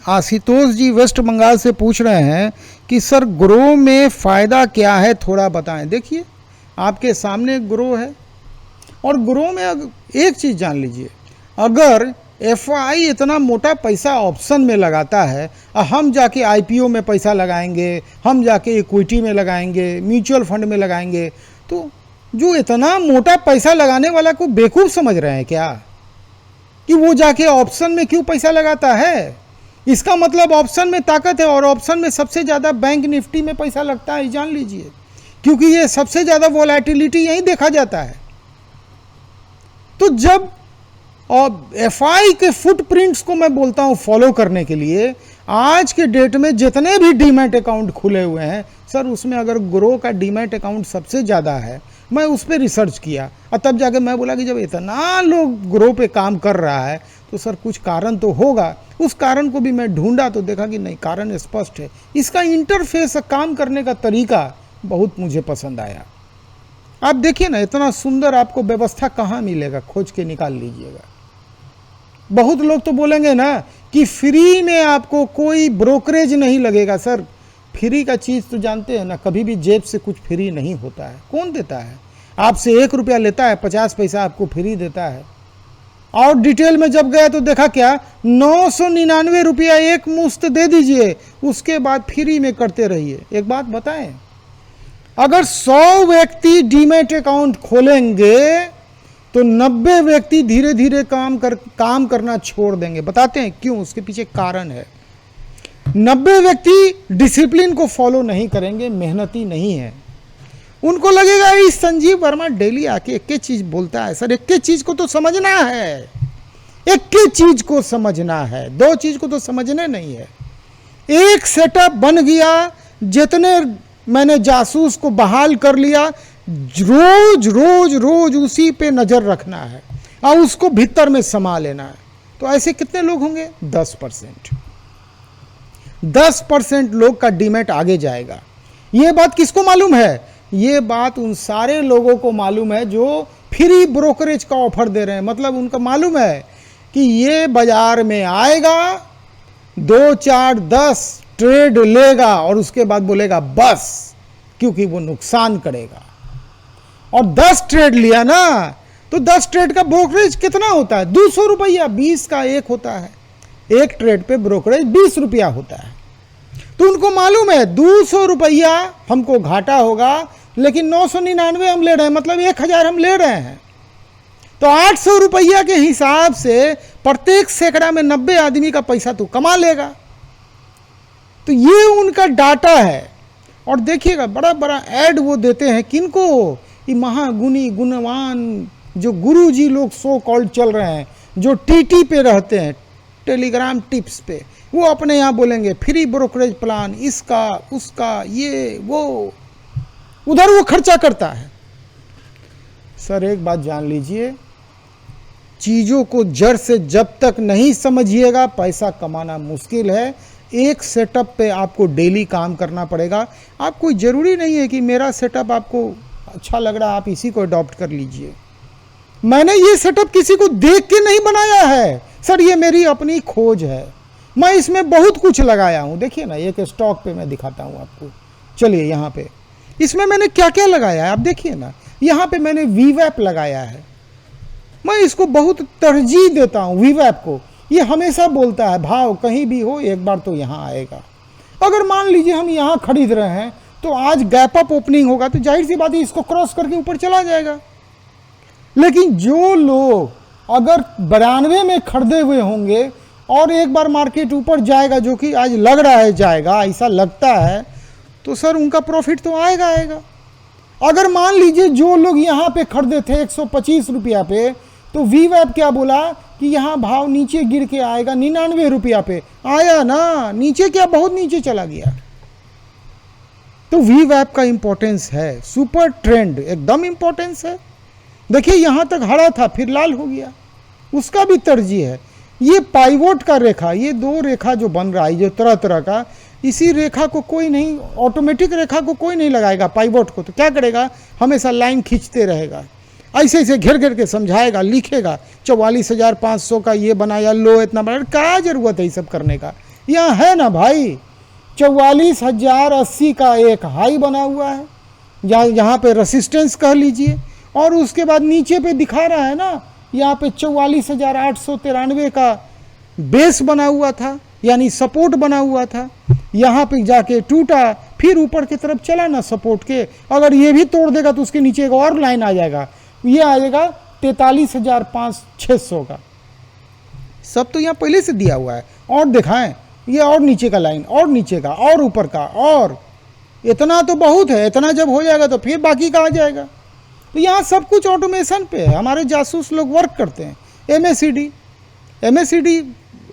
आशुतोष जी वेस्ट बंगाल से पूछ रहे हैं कि सर ग्रो में फ़ायदा क्या है, थोड़ा बताएं। देखिए आपके सामने ग्रो है, और ग्रो में एक चीज़ जान लीजिए, अगर एफआई इतना मोटा पैसा ऑप्शन में लगाता है, हम जाके आईपीओ में पैसा लगाएंगे, हम जाके इक्विटी में लगाएंगे, म्यूचुअल फंड में लगाएंगे, तो जो इतना मोटा पैसा लगाने वाला को बेवकूफ़ समझ रहे हैं क्या कि वो जाके ऑप्शन में क्यों पैसा लगाता है? इसका मतलब ऑप्शन में ताकत है, और ऑप्शन में सबसे ज़्यादा बैंक निफ्टी में पैसा लगता है, जान लीजिए, क्योंकि ये सबसे ज़्यादा वोलेटिलिटी यहीं देखा जाता है। तो जब और एफआई के फुटप्रिंट्स को मैं बोलता हूं फॉलो करने के लिए, आज के डेट में जितने भी डीमैट अकाउंट खुले हुए हैं सर, उसमें अगर ग्रो का डीमैट अकाउंट सबसे ज़्यादा है। मैं उस पर रिसर्च किया और तब जाके मैं बोला कि जब इतना लोग ग्रो पे काम कर रहा है तो सर कुछ कारण तो होगा। उस कारण को भी मैं ढूंढा तो देखा कि नहीं, कारण स्पष्ट है। इसका इंटरफेस, काम करने का तरीका बहुत मुझे पसंद आया। आप देखिए ना, इतना सुंदर आपको व्यवस्था कहाँ मिलेगा, खोज के निकाल लीजिएगा। बहुत लोग तो बोलेंगे ना कि फ्री में आपको कोई ब्रोकरेज नहीं लगेगा। सर फ्री का चीज़ तो जानते हैं ना, कभी भी जेब से कुछ फ्री नहीं होता है। कौन देता है? आपसे 1 रुपया लेता है, 50 पैसा आपको फ्री देता है। और डिटेल में जब गया तो देखा क्या, 999 रुपया एक मुश्त दे दीजिए, उसके बाद फ्री में करते रहिए। एक बात बताएं, अगर 100 व्यक्ति डीमैट अकाउंट खोलेंगे तो 90 व्यक्ति धीरे धीरे काम करना छोड़ देंगे। बताते हैं क्यों, उसके पीछे कारण है। 90 व्यक्ति डिसिप्लिन को फॉलो नहीं करेंगे, मेहनती नहीं है। उनको लगेगा इस संजीव वर्मा डेली आके एक ही चीज बोलता है। सर एक ही चीज को तो समझना है, एक ही चीज को समझना है, 2 चीज को तो समझने नहीं है। एक सेटअप बन गया, जितने मैंने जासूस को बहाल कर लिया, रोज रोज रोज उसी पे नजर रखना है और उसको भीतर में समा लेना है। तो ऐसे कितने लोग होंगे? 10%। 10% लोग का डीमैट आगे जाएगा। ये बात किसको मालूम है? ये बात उन सारे लोगों को मालूम है जो फ्री ब्रोकरेज का ऑफर दे रहे हैं। मतलब उनको मालूम है कि ये बाजार में आएगा, 2, 4, 10 ट्रेड लेगा और उसके बाद बोलेगा बस, क्योंकि वो नुकसान करेगा। और 10 ट्रेड लिया ना, तो 10 ट्रेड का ब्रोकरेज कितना होता है? 200 रुपया, 20 का एक होता है। एक ट्रेड पे ब्रोकरेज 20 रुपया होता है। तो उनको मालूम है 200 रुपया हमको घाटा होगा, लेकिन 999 हम ले रहे हैं, मतलब 1000 हम ले रहे हैं। तो 800 रुपया के हिसाब से प्रत्येक सैकड़ा में 90 आदमी का पैसा तो कमा लेगा। तो ये उनका डाटा है। और देखिएगा बड़ा बड़ा ऐड वो देते हैं किनको, ये महागुणी गुणवान जो गुरुजी लोग सो कॉल्ड चल रहे हैं, जो टीटी पे रहते हैं, टेलीग्राम टिप्स पे, वो अपने यहाँ बोलेंगे फ्री ब्रोकरेज प्लान, इसका उसका ये वो, उधर वो खर्चा करता है। सर एक बात जान लीजिए, चीज़ों को जड़ से जब तक नहीं समझिएगा पैसा कमाना मुश्किल है। एक सेटअप पे आपको डेली काम करना पड़ेगा। आप कोई ज़रूरी नहीं है कि मेरा सेटअप आपको अच्छा लग रहा है आप इसी को अडॉप्ट कर लीजिए। मैंने ये सेटअप किसी को देख के नहीं बनाया है सर, ये मेरी अपनी खोज है। मैं इसमें बहुत कुछ लगाया हूँ। देखिए ना, एक स्टॉक पे मैं दिखाता हूँ आपको। चलिए यहाँ पे इसमें मैंने क्या क्या लगाया है आप देखिए ना। यहाँ पे मैंने वीवैप लगाया है। मैं इसको बहुत तरजीह देता हूँ वीवैप को। ये हमेशा बोलता है भाव कहीं भी हो एक बार तो यहाँ आएगा। अगर मान लीजिए हम यहाँ खरीद रहे हैं तो आज गैप अप ओपनिंग होगा तो जाहिर सी बात है इसको क्रॉस करके ऊपर चला जाएगा। लेकिन जो लोग अगर 92 में खरीदे हुए होंगे और एक बार मार्केट ऊपर जाएगा, जो कि आज लग रहा है जाएगा, ऐसा लगता है, तो सर उनका प्रॉफिट तो आएगा आएगा। अगर मान लीजिए जो लोग यहाँ पे खरीदे थे 125 रुपया पे, तो वीवैप क्या बोला कि यहाँ भाव नीचे गिर के आएगा 99 रुपया पे, आया ना, नीचे क्या बहुत नीचे चला गया। तो वीवैप का इंपॉर्टेंस है, सुपर ट्रेंड एकदम इंपॉर्टेंस है। देखिए यहाँ तक हरा था फिर लाल हो गया, उसका भी तरजीह है। ये पाइवोट का रेखा, ये दो रेखा जो बन रहा है जो तरह तरह का, इसी रेखा को कोई नहीं, ऑटोमेटिक रेखा को कोई नहीं लगाएगा पाइवोट को। तो क्या करेगा, हमेशा लाइन खींचते रहेगा, ऐसे ऐसे घेर घेर के समझाएगा, लिखेगा 44,500 का ये बनाया लो इतना बना। क्या जरूरत है ये सब करने का, यहाँ है ना भाई 44,080 का एक हाई बना हुआ है, यहाँ पे रेसिस्टेंस कह लीजिए, और उसके बाद नीचे पे दिखा रहा है ना यहाँ पे 44,893 का बेस बना हुआ था, यानी सपोर्ट बना हुआ था। यहाँ पे जाके टूटा, फिर ऊपर की तरफ चला ना सपोर्ट के। अगर ये भी तोड़ देगा तो उसके नीचे एक और लाइन आ जाएगा, ये आएगा 43,600 का। सब तो यहाँ पहले से दिया हुआ है। और दिखाएं, ये और नीचे का लाइन, और नीचे का, और ऊपर का, और इतना तो बहुत है। इतना जब हो जाएगा तो फिर बाकी का आ जाएगा। तो यहाँ सब कुछ ऑटोमेशन पे है। हमारे जासूस लोग वर्क करते हैं। MACD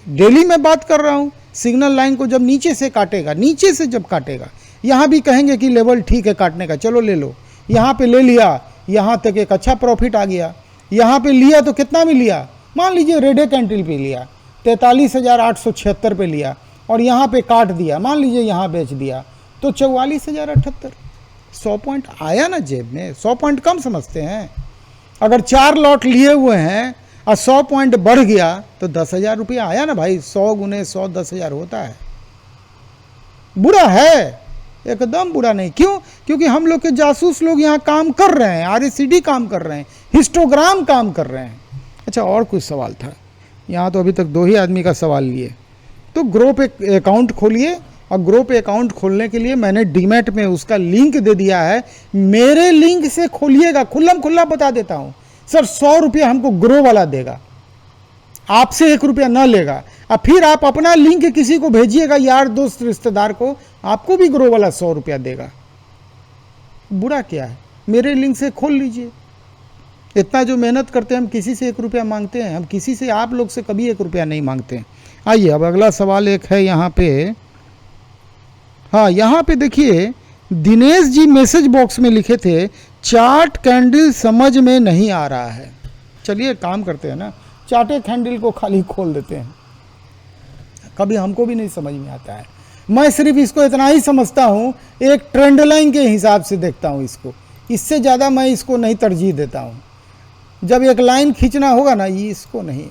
डेली मैं बात कर रहा हूँ। सिग्नल लाइन को जब नीचे से काटेगा, नीचे से जब काटेगा, यहाँ भी कहेंगे कि लेवल ठीक है काटने का, चलो ले लो। यहाँ पे ले लिया, यहाँ तक एक अच्छा प्रॉफिट आ गया। यहाँ पे लिया तो कितना में लिया, मान लीजिए रेडे कैंटिल पे लिया 43,876 पे लिया, और यहाँ पे काट दिया, मान लीजिए यहाँ बेच दिया तो 44,078। 100 पॉइंट आया ना जेब में। 100 पॉइंट कम समझते हैं। अगर 4 लॉट लिए हुए हैं और 100 पॉइंट बढ़ गया तो 10,000 रुपया आया ना भाई। 100 गुने 100 10,000 होता है। बुरा है, एकदम बुरा नहीं। क्यों? क्योंकि हम लोग के जासूस लोग यहाँ काम कर रहे हैं, RACD काम कर रहे हैं, हिस्टोग्राम काम कर रहे हैं। अच्छा, और कुछ सवाल था यहाँ, तो अभी तक 2 ही आदमी का सवाल लिए। तो ग्रो पे अकाउंट खोलिए, और ग्रो पे अकाउंट खोलने के लिए मैंने डीमैट में उसका लिंक दे दिया है। मेरे लिंक से खोलिएगा, खुल्लम खुल्ला बता देता हूँ सर। 100 रुपया हमको ग्रो वाला देगा, आपसे 1 रुपया न लेगा। और फिर आप अपना लिंक किसी को भेजिएगा, यार दोस्त रिश्तेदार को, आपको भी ग्रो वाला 100 रुपया देगा। बुरा क्या है, मेरे लिंक से खोल लीजिए। इतना जो मेहनत करते हैं, हम किसी से 1 रुपया मांगते हैं? हम किसी से, आप लोग से कभी 1 रुपया नहीं मांगते हैं। आइए अब अगला सवाल एक है यहाँ पे। हाँ, यहाँ पे देखिए दिनेश जी मैसेज बॉक्स में लिखे थे चार्ट कैंडल समझ में नहीं आ रहा है। चलिए काम करते हैं ना, चार्टे कैंडल को खाली खोल देते हैं। कभी हमको भी नहीं समझ में आता है। मैं सिर्फ इसको इतना ही समझता हूँ, एक ट्रेंड लाइन के हिसाब से देखता हूँ इसको। इससे ज़्यादा मैं इसको नहीं तरजीह देता हूँ। जब एक लाइन खींचना होगा ना, ये इसको नहीं,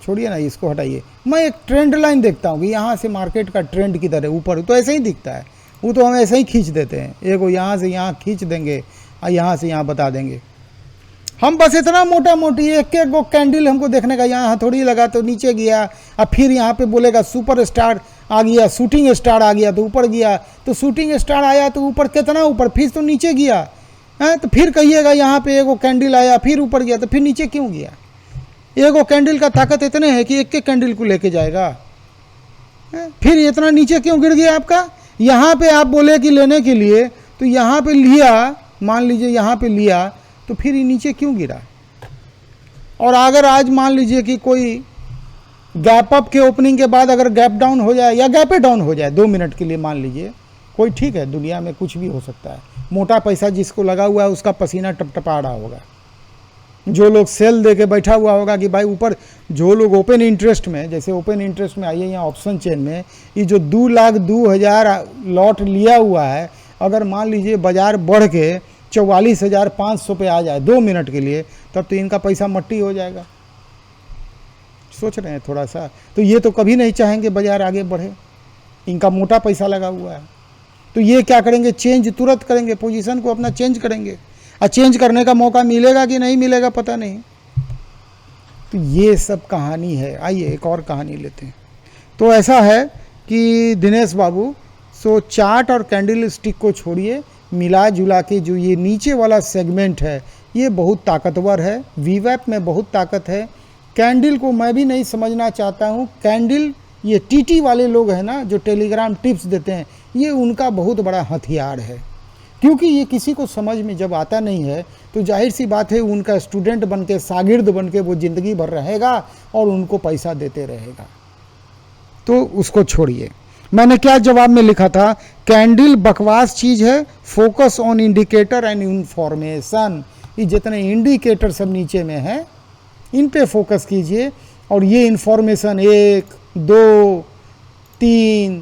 छोड़िए ना, इसको हटाइए। मैं एक ट्रेंड लाइन देखता हूँ कि यहाँ से मार्केट का ट्रेंड किधर है, ऊपर तो ऐसे ही दिखता है। वो तो हम ऐसे ही खींच देते हैं, एक यहाँ से यहाँ खींच देंगे और यहाँ से यहाँ बता देंगे। हम बस इतना मोटा मोटी एक गो कैंडल हमको देखने का, यहाँ थोड़ी लगा तो नीचे गया और फिर यहाँ पे बोलेगा सुपर स्टार आ गया, शूटिंग स्टार आ गया तो ऊपर गया, तो शूटिंग स्टार आया तो ऊपर कितना ऊपर, फिर तो नीचे गया है। तो फिर कहिएगा यहाँ पे एगो कैंडल आया फिर ऊपर गया, तो फिर नीचे क्यों गया? एगो कैंडल का ताकत इतने है कि एक एक कैंडल को लेके जाएगा, फिर इतना नीचे क्यों गिर गया आपका? यहाँ पे आप बोले कि लेने के लिए, तो यहाँ पे लिया, मान लीजिए यहाँ पे लिया, तो फिर ये नीचे क्यों गिरा? और अगर आज मान लीजिए कि कोई गैप अप के ओपनिंग के बाद अगर गैप डाउन हो जाए या गैपे डाउन हो जाए 2 मिनट के लिए, मान लीजिए कोई, ठीक है, दुनिया में कुछ भी हो सकता है। मोटा पैसा जिसको लगा हुआ है उसका पसीना टपटपा रहा होगा, जो लोग सेल दे के बैठा हुआ होगा कि भाई ऊपर, जो लोग ओपन इंटरेस्ट में, जैसे ओपन इंटरेस्ट में आइए यहाँ ऑप्शन चेन में, ये जो 2,02,000 लॉट लिया हुआ है, अगर मान लीजिए बाजार बढ़ के 44,500 पे आ जाए 2 मिनट के लिए, तब तो इनका पैसा मट्टी हो जाएगा। सोच रहे हैं थोड़ा सा? तो ये तो कभी नहीं चाहेंगे बाजार आगे बढ़े, इनका मोटा पैसा लगा हुआ है। तो ये क्या करेंगे? चेंज तुरंत करेंगे, पोजीशन को अपना चेंज करेंगे, और चेंज करने का मौका मिलेगा कि नहीं मिलेगा पता नहीं। तो ये सब कहानी है। आइए एक और कहानी लेते हैं। तो ऐसा है कि दिनेश बाबू, सो चार्ट और कैंडल स्टिक को छोड़िए, मिला जुला के जो ये नीचे वाला सेगमेंट है ये बहुत ताकतवर है, वीवैप में बहुत ताकत है। कैंडल को मैं भी नहीं समझना चाहता हूँ, कैंडल ये टीटी वाले लोग हैं ना जो टेलीग्राम टिप्स देते हैं, ये उनका बहुत बड़ा हथियार है, क्योंकि ये किसी को समझ में जब आता नहीं है तो जाहिर सी बात है उनका स्टूडेंट बन के, शागिर्द बन के वो ज़िंदगी भर रहेगा और उनको पैसा देते रहेगा। तो उसको छोड़िए। मैंने क्या जवाब में लिखा था? कैंडल बकवास चीज़ है, focus on indicator and information. ये जितने इंडिकेटर सब नीचे में हैं इन पे फोकस कीजिए, और ये इंफॉर्मेशन 1, 2, 3,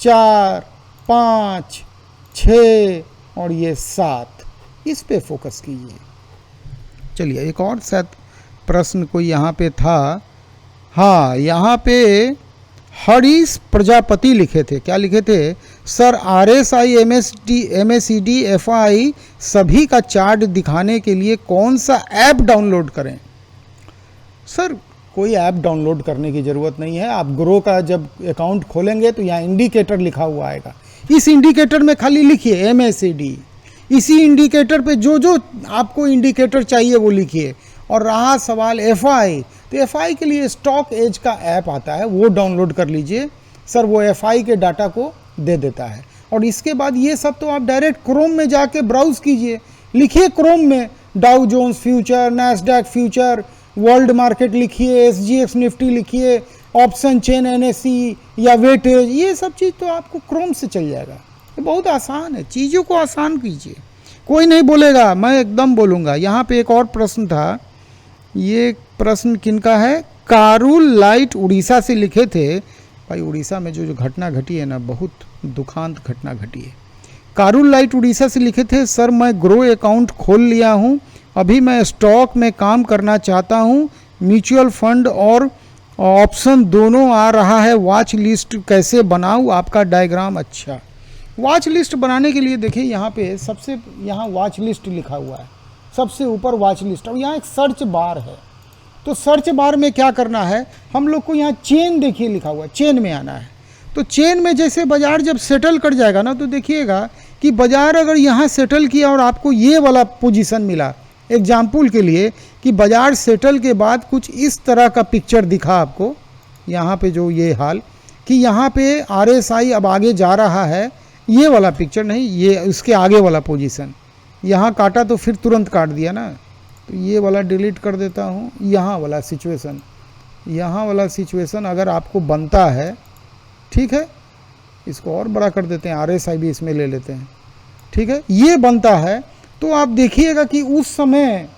4, 5, 6 और ये 7, इस पे फोकस कीजिए। चलिए एक और शायद प्रश्न कोई यहाँ पे था। हाँ, यहाँ पे हरीश प्रजापति लिखे थे। क्या लिखे थे? सर RSI MACD FI सभी का चार्ट दिखाने के लिए कौन सा ऐप डाउनलोड करें? सर कोई ऐप डाउनलोड करने की ज़रूरत नहीं है। आप ग्रो का जब अकाउंट खोलेंगे तो यहाँ इंडिकेटर लिखा हुआ आएगा, इस इंडिकेटर में खाली लिखिए MACD, इसी इंडिकेटर पे जो जो आपको इंडिकेटर चाहिए वो लिखिए। और रहा सवाल FI, तो FI के लिए स्टॉक एज का ऐप आता है, वो डाउनलोड कर लीजिए। सर वो FI के डाटा को दे देता है। और इसके बाद ये सब तो आप डायरेक्ट क्रोम में जाके ब्राउज़ कीजिए, लिखिए क्रोम में Dow Jones future, Nasdaq future, world market लिखिए, SGX निफ्टी लिखिए, ऑप्शन चेन NSE या वेटेज, ये सब चीज़ तो आपको क्रोम से चल जाएगा। ये बहुत आसान है, चीज़ों को आसान कीजिए, कोई नहीं बोलेगा, मैं एकदम बोलूँगा। यहाँ पे एक और प्रश्न था, ये प्रश्न किनका है? कारुल लाइट उड़ीसा से लिखे थे। भाई उड़ीसा में जो घटना घटी है ना, बहुत दुखांत घटना घटी है। कारुल लाइट उड़ीसा से लिखे थे, सर मैं ग्रो अकाउंट खोल लिया हूँ, अभी मैं स्टॉक में काम करना चाहता हूँ, म्यूचुअल फंड और ऑप्शन दोनों आ रहा है, वॉच लिस्ट कैसे बनाऊँ? आपका डायग्राम। अच्छा, वॉच लिस्ट बनाने के लिए देखिए यहाँ पे सबसे, यहाँ वॉच लिस्ट लिखा हुआ है, सबसे ऊपर वॉच लिस्ट, और यहाँ एक सर्च बार है। तो सर्च बार में क्या करना है, हम लोग को यहाँ चेन देखिए लिखा हुआ है, चेन में आना है। तो चेन में जैसे बाजार जब सेटल कर जाएगा ना, तो देखिएगा कि बाजार अगर यहाँ सेटल किया और आपको ये वाला पोजीशन मिला, एग्जाम्पल के लिए कि बाजार सेटल के बाद कुछ इस तरह का पिक्चर दिखा आपको, यहाँ पे जो ये हाल कि यहाँ पे RSI अब आगे जा रहा है, ये वाला पिक्चर नहीं, ये उसके आगे वाला पोजीशन, यहाँ काटा तो फिर तुरंत काट दिया ना, तो ये वाला डिलीट कर देता हूँ। यहाँ वाला सिचुएशन, यहाँ वाला सिचुएशन अगर आपको बनता है, ठीक है, इसको और बड़ा कर देते हैं, RSI भी इसमें ले लेते हैं, ठीक है, ये बनता है, तो आप देखिएगा कि उस समय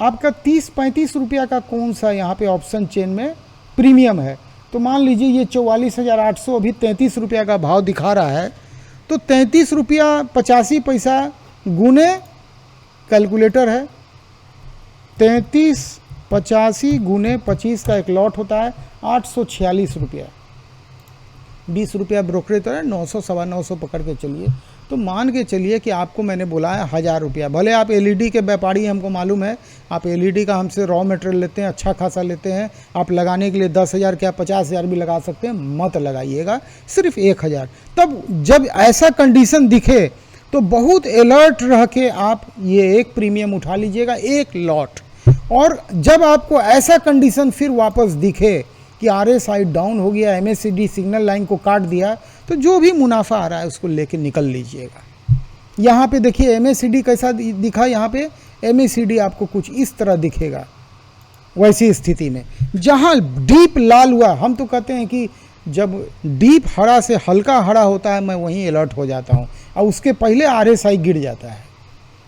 आपका 30-35 रुपया का कौन सा यहाँ पे ऑप्शन चेन में प्रीमियम है। तो मान लीजिए ये 44,800 अभी 33 रुपया का भाव दिखा रहा है, तो 33 रुपया 85 पैसा गुने, कैलकुलेटर है, 33 गुने 25 का एक लॉट होता है 846 रुपया। 20 रुपया ब्रोकरेज तो है, 900 सवा 900 पकड़ के चलिए। तो मान के चलिए कि आपको मैंने बोला है 1000 रुपया, भले आप एलईडी के व्यापारी, हमको मालूम है आप एलईडी का हमसे रॉ मटेरियल लेते हैं, अच्छा खासा लेते हैं, आप लगाने के लिए 10,000 क्या 50,000 भी लगा सकते हैं, मत लगाइएगा, सिर्फ 1000। तब जब ऐसा कंडीशन दिखे तो बहुत अलर्ट रह के आप ये एक प्रीमियम उठा लीजिएगा, एक लॉट। और जब आपको ऐसा कंडीशन फिर वापस दिखे कि RSI डाउन हो गया, MACD सिग्नल लाइन को काट दिया, तो जो भी मुनाफा आ रहा है उसको लेके निकल लीजिएगा। यहाँ पे देखिए MACD कैसा दिखा, यहाँ पे MACD आपको कुछ इस तरह दिखेगा। वैसी स्थिति में जहाँ डीप लाल हुआ, हम तो कहते हैं कि जब डीप हरा से हल्का हरा होता है मैं वहीं अलर्ट हो जाता हूँ, और उसके पहले RSI गिर जाता है।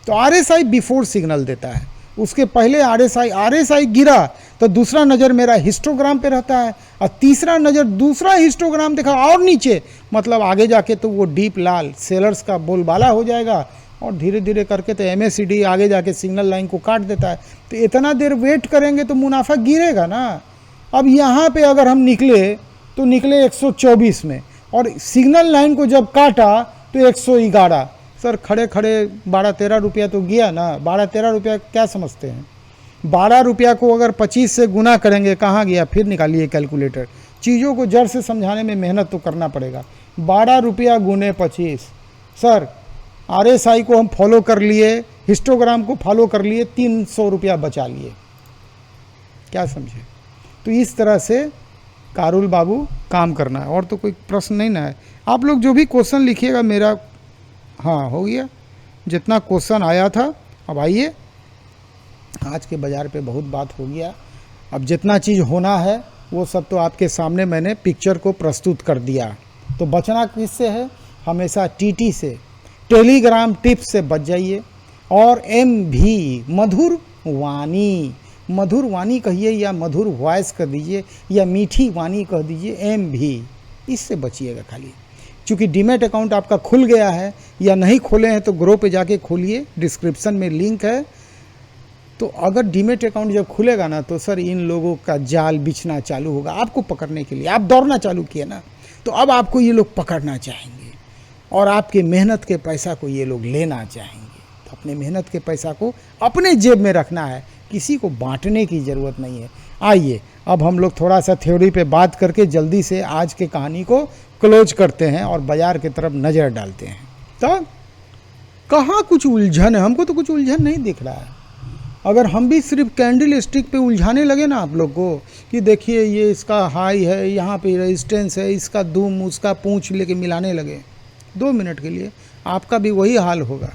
तो RSI बिफोर सिग्नल देता है, उसके पहले RSI गिरा तो दूसरा नज़र मेरा हिस्टोग्राम पे रहता है, और तीसरा नज़र दूसरा हिस्टोग्राम देखा और नीचे, मतलब आगे जाके तो वो डीप लाल सेलर्स का बोलबाला हो जाएगा, और धीरे धीरे करके तो MACD आगे जाके सिग्नल लाइन को काट देता है। तो इतना देर वेट करेंगे तो मुनाफा गिरेगा ना। अब यहाँ पे अगर हम निकले तो निकले 124 में, और सिग्नल लाइन को जब काटा तो 111। सर खड़े खड़े 12-13 रुपया तो गया ना। 12-13 रुपया क्या समझते हैं? 12 रुपया को अगर 25 से गुना करेंगे कहाँ गया, फिर निकालिए कैलकुलेटर। चीज़ों को जड़ से समझाने में मेहनत तो करना पड़ेगा। 12 रुपया गुने 25, सर RSI को हम फॉलो कर लिए, हिस्टोग्राम को फॉलो कर लिए, 300 रुपया बचा लिए। क्या समझे? तो इस तरह से कारुल बाबू काम करना है, और तो कोई प्रश्न नहीं ना है। आप लोग जो भी क्वेश्चन लिखिएगा मेरा, हाँ हो गया जितना क्वेश्चन आया था। अब आइए, आज के बाज़ार पे बहुत बात हो गया, अब जितना चीज़ होना है वो सब तो आपके सामने मैंने पिक्चर को प्रस्तुत कर दिया। तो बचना किससे है? हमेशा TT से, टेलीग्राम टिप्स से बच जाइए। और MV मधुर वाणी, मधुर वाणी कहिए या मधुर वॉइस कर दीजिए या मीठी वाणी कह दीजिए, MV, इससे बचिएगा खाली। चूँकि डीमेट अकाउंट आपका खुल गया है या नहीं खोले हैं तो ग्रो पे जाके खोलिए, डिस्क्रिप्शन में लिंक है। तो अगर डीमेट अकाउंट जब खुलेगा ना तो सर इन लोगों का जाल बिछना चालू होगा आपको पकड़ने के लिए। आप दौड़ना चालू किए ना तो अब आपको ये लोग पकड़ना चाहेंगे, और आपके मेहनत के पैसा को ये लोग लेना चाहेंगे। तो अपने मेहनत के पैसा को अपने जेब में रखना है, किसी को बांटने की ज़रूरत नहीं है। आइए अब हम लोग थोड़ा सा थ्योरी पे बात करके जल्दी से आज के कहानी को क्लोज करते हैं और बाज़ार की तरफ नज़र डालते हैं। तो कहाँ कुछ उलझन है? हमको तो कुछ उलझन नहीं दिख रहा है। अगर हम भी सिर्फ कैंडल स्टिक पे उलझाने लगे ना आप लोग को कि देखिए ये इसका हाई है, यहाँ पे रेजिस्टेंस है, इसका दूम उसका पूंछ लेके मिलाने लगे 2 मिनट के लिए, आपका भी वही हाल होगा।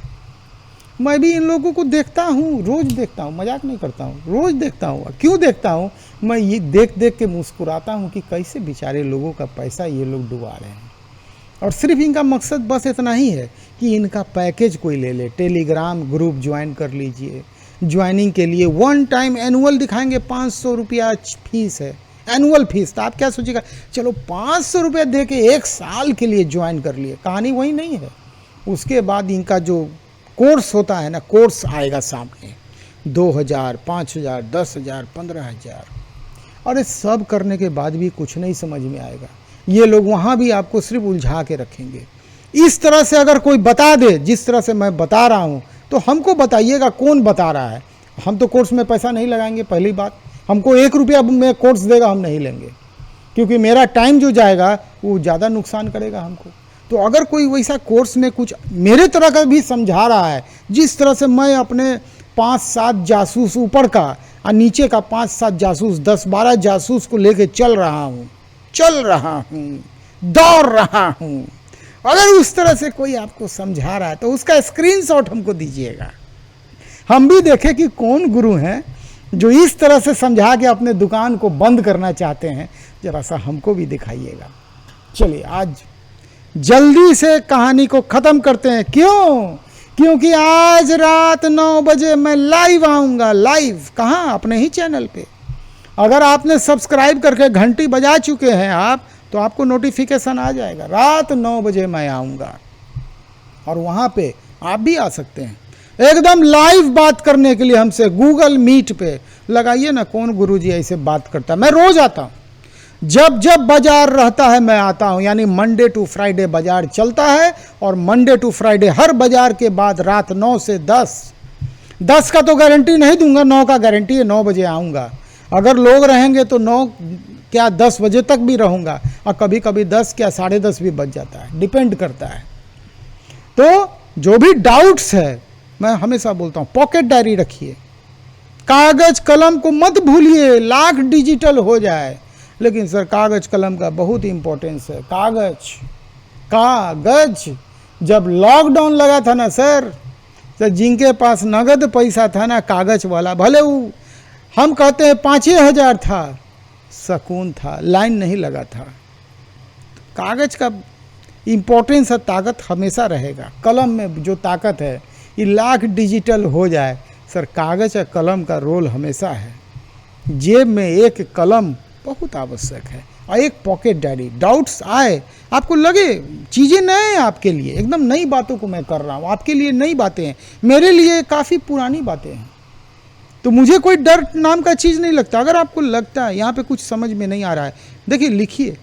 मैं भी इन लोगों को देखता हूँ, रोज़ देखता हूँ, मजाक नहीं करता हूँ, रोज़ देखता हूँ। क्यों देखता हूँ? मैं ये देख देख के मुस्कुराता हूँ कि कैसे बेचारे लोगों का पैसा ये लोग डुबा रहे हैं। और सिर्फ इनका मकसद बस इतना ही है कि इनका पैकेज कोई ले ले। टेलीग्राम ग्रुप ज्वाइन कर लीजिए, ज्वाइनिंग के लिए 1 टाइम एनुअल दिखाएंगे, 500 रुपया फीस है, एनुअल फीस। तो आप क्या सोचिएगा, चलो 500 रुपया दे के 1 साल के लिए ज्वाइन कर लिए। कहानी वही नहीं है। उसके बाद इनका जो कोर्स होता है ना, कोर्स आएगा सामने 2000, 5000, 10,000, 15,000। और इस सब करने के बाद भी कुछ नहीं समझ में आएगा। ये लोग वहाँ भी आपको सिर्फ उलझा के रखेंगे। इस तरह से अगर कोई बता दे जिस तरह से मैं बता रहा हूँ तो हमको बताइएगा कौन बता रहा है। हम तो कोर्स में पैसा नहीं लगाएंगे। पहली बात, हमको 1 रुपया में कोर्स देगा हम नहीं लेंगे, क्योंकि मेरा टाइम जो जाएगा वो ज़्यादा नुकसान करेगा हमको। तो अगर कोई वैसा कोर्स में कुछ मेरे तरह का भी समझा रहा है, जिस तरह से मैं अपने 5-7 जासूस ऊपर का और नीचे का 5-7 जासूस, 10-12 जासूस को लेके चल रहा हूँ, दौड़ रहा हूँ, अगर उस तरह से कोई आपको समझा रहा है तो उसका स्क्रीनशॉट हमको दीजिएगा। हम भी देखें कि कौन गुरु हैं जो इस तरह से समझा के अपने दुकान को बंद करना चाहते हैं। जरा सा हमको भी दिखाइएगा। चलिए आज जल्दी से कहानी को ख़त्म करते हैं। क्यों? क्योंकि आज रात 9 बजे मैं लाइव आऊँगा। लाइव कहाँ? अपने ही चैनल पे। अगर आपने सब्सक्राइब करके घंटी बजा चुके हैं आप, तो आपको नोटिफिकेशन आ जाएगा। रात 9 बजे मैं आऊँगा और वहाँ पे आप भी आ सकते हैं एकदम लाइव बात करने के लिए हमसे। गूगल मीट पे लगाइए ना, कौन गुरुजी ऐसे बात करता है। मैं रोज़ आता हूँ। जब जब बाजार रहता है मैं आता हूं, यानी मंडे टू फ्राइडे बाजार चलता है, और मंडे टू फ्राइडे हर बाजार के बाद रात 9 से 10 का तो गारंटी नहीं दूंगा, 9 का गारंटी है, 9 बजे आऊँगा। अगर लोग रहेंगे तो 9 क्या 10 बजे तक भी रहूँगा, और कभी कभी 10 क्या 10:30 भी बज जाता है, डिपेंड करता है। तो जो भी डाउट्स है, मैं हमेशा बोलता हूँ पॉकेट डायरी रखिए, कागज कलम को मत भूलिए, लाख डिजिटल हो जाए, लेकिन सर कागज कलम का बहुत इंपॉर्टेंस है। कागज जब लॉकडाउन लगा था ना सर, तो जिनके पास नगद पैसा था ना, कागज वाला, भले वो हम कहते हैं 5,000 था, सुकून था, लाइन नहीं लगा था। कागज का इम्पोर्टेंस और ताकत हमेशा रहेगा। कलम में जो ताकत है, ये लाख डिजिटल हो जाए, सर कागज और कलम का रोल हमेशा है। जेब में एक कलम बहुत आवश्यक है, और एक पॉकेट डायरी। डाउट्स आए, आपको लगे चीज़ें नए हैं आपके लिए, एकदम नई बातों को मैं कर रहा हूँ, आपके लिए नई बातें हैं, मेरे लिए काफ़ी पुरानी बातें हैं, तो मुझे कोई डर नाम का चीज़ नहीं लगता। अगर आपको लगता है यहाँ पे कुछ समझ में नहीं आ रहा है, देखिए लिखिए,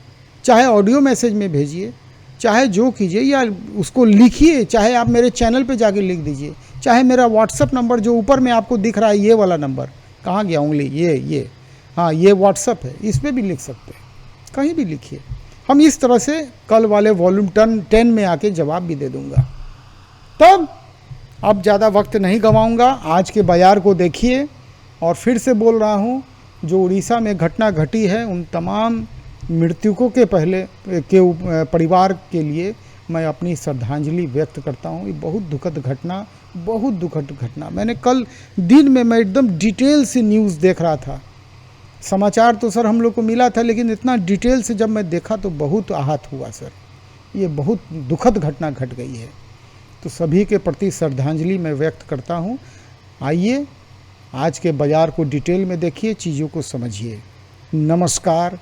चाहे ऑडियो मैसेज में भेजिए, चाहे जो कीजिए, या उसको लिखिए, चाहे आप मेरे चैनल पे जाके लिख दीजिए, चाहे मेरा व्हाट्सअप नंबर जो ऊपर में आपको दिख रहा है, ये वाला नंबर, कहाँ गया उंगली, ये हाँ, ये व्हाट्सअप है, इस पर भी लिख सकते हैं, कहीं भी लिखिए। हम इस तरह से कल वाले वॉल्यूम 10 में आके जवाब भी दे दूंगा। तब अब ज़्यादा वक्त नहीं गंवाऊंगा, आज के बाजार को देखिए। और फिर से बोल रहा हूँ, जो उड़ीसा में घटना घटी है, उन तमाम मृतकों के परिवार के लिए मैं अपनी श्रद्धांजलि व्यक्त करता हूँ। ये बहुत दुखद घटना। मैंने कल दिन में मैं एकदम डिटेल से न्यूज़ देख रहा था, समाचार तो सर हम लोग को मिला था, लेकिन इतना डिटेल से जब मैं देखा तो बहुत आहत हुआ सर। ये बहुत दुखद घटना घट गई है, तो सभी के प्रति श्रद्धांजलि मैं व्यक्त करता हूँ। आइए आज के बाजार को डिटेल में देखिए, चीज़ों को समझिए। नमस्कार।